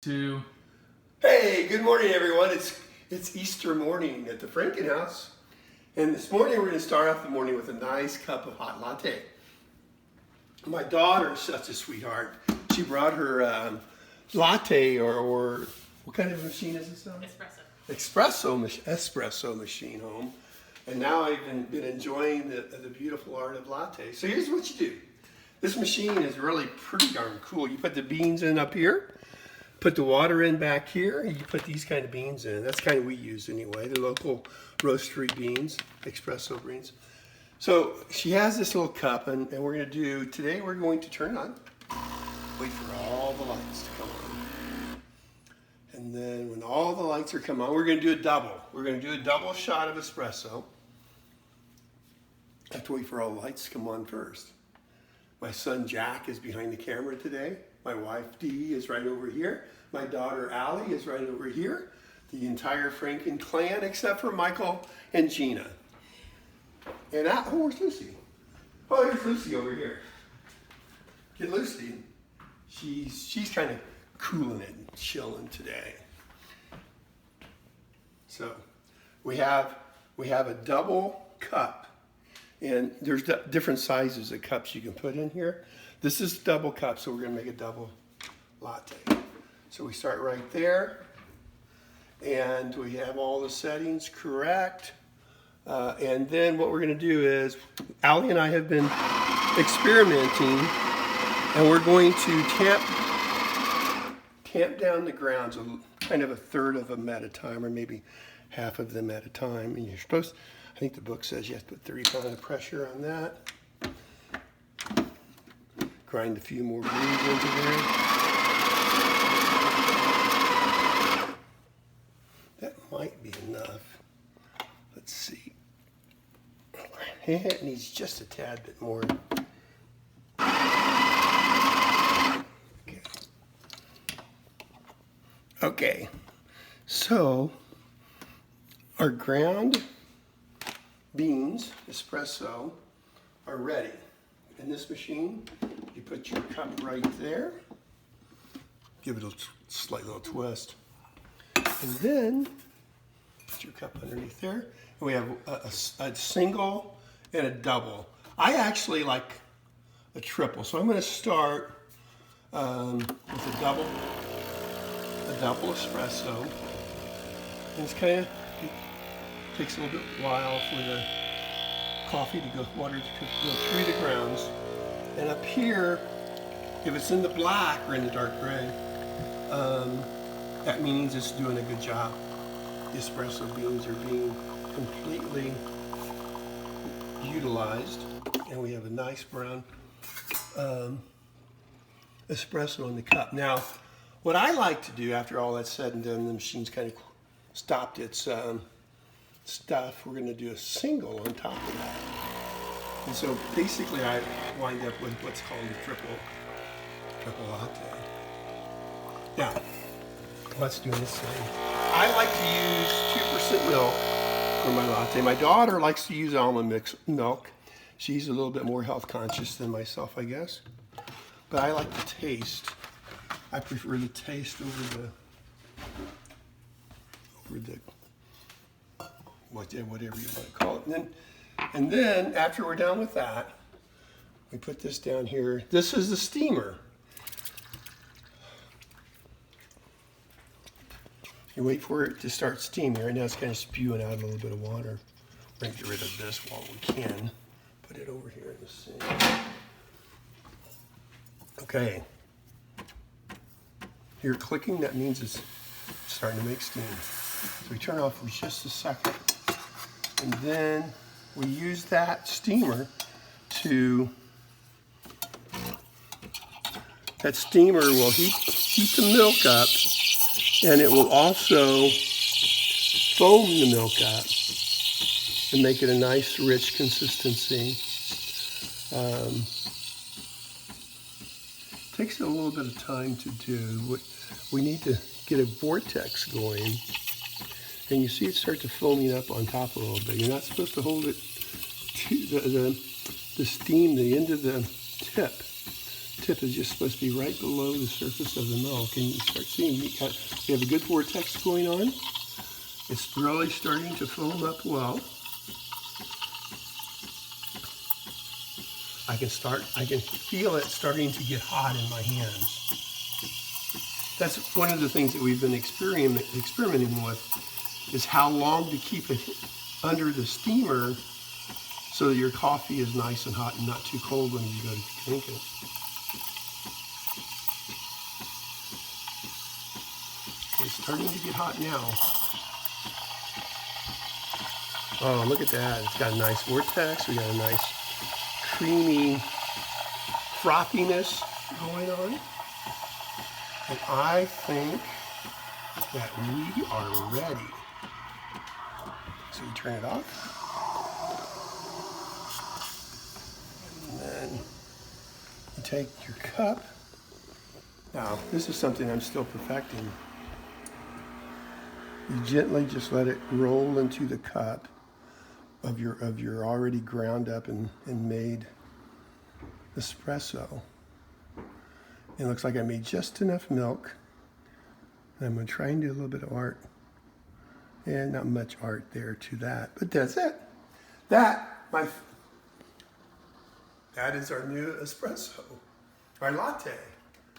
Two. Hey, good morning, everyone. It's Easter morning at the Franken house, and this morning we're going to start off the morning with a nice cup of hot latte. My daughter is such a sweetheart. She brought her latte or what kind of machine is this? Espresso machine home, and now I've been enjoying the beautiful art of latte. So here's what you do. This machine is really pretty darn cool. You put the beans in up here. Put the water in back here, and you put these kind of beans in. That's kind of we use anyway, the local roastery beans, espresso beans. So she has this little cup, and we're going to do, today we're going to turn on, wait for all the lights to come on. And then when all the lights are come on, we're going to do a double. We're going to do a double shot of espresso. I have to wait for all the lights to come on first. My son Jack is behind the camera today. My wife Dee is right over here. My daughter Allie is right over here. The entire Franken clan except for Michael and Gina. And where's Lucy? Oh, here's Lucy over here. Get Lucy. She's kind of cooling it and chilling today. So we have a double cup. And there's different sizes of cups you can put in here. This is double cup, so we're going to make a double latte. So we start right there, and we have all the settings correct. And then what we're going to do is, Allie and I have been experimenting, and we're going to tamp down the grounds, kind of a third of them at a time, or maybe half of them at a time. And you're supposed, I think the book says you have to put 30 pounds of pressure on that. Grind a few more beans into there. That might be enough. Let's see. It needs just a tad bit more. Okay. So our ground beans, espresso, are ready. In this machine, you put your cup right there, give it a slight little twist, and then put your cup underneath there. And we have a single and a double. I actually like a triple, so I'm going to start with a double espresso. And it's kind of, it takes a little bit while for the coffee to go, water to go through the grounds. And up here, if it's in the black or in the dark gray, that means it's doing a good job. The espresso beans are being completely utilized, and we have a nice brown espresso in the cup. Now, what I like to do after all that's said and done, the machine's kind of stopped its stuff, we're going to do a single on top of that. And so basically I wind up with what's called a triple latte. Now, let's do this thing. I like to use 2% milk for my latte. My daughter likes to use almond milk. She's a little bit more health conscious than myself, I guess. But I like the taste. I prefer the taste over the whatever you want to call it. And then after we're done with that, we put this down here. This is the steamer. You wait for it to start steaming. Right now it's kind of spewing out a little bit of water. We're going to get rid of this while we can. Put it over here in the sink. Okay. You're clicking, that means it's starting to make steam. So we turn off for just a second. And then we use that steamer that steamer will heat the milk up, and it will also foam the milk up and make it a nice rich consistency. Takes a little bit of time to do. We need to get a vortex going. And you see it start to foaming up on top a little bit. You're not supposed to hold it to the steam, the end of the tip tip is just supposed to be right below the surface of the milk, and you start seeing we have a good vortex going on. It's really starting to foam up well. I can feel it starting to get hot in my hands. That's one of the things that we've been experimenting with, is how long to keep it under the steamer so that your coffee is nice and hot and not too cold when you go to drink it. It's starting to get hot now. Oh, look at that. It's got a nice vortex. We got a nice creamy frothiness going on. And I think that we are ready. So you turn it off. And then you take your cup. Now, this is something I'm still perfecting. You gently just let it roll into the cup of your already ground up and made espresso. It looks like I made just enough milk. And I'm going to try and do a little bit of art. And not much art there to that, but that's it. That is our new espresso, our latte.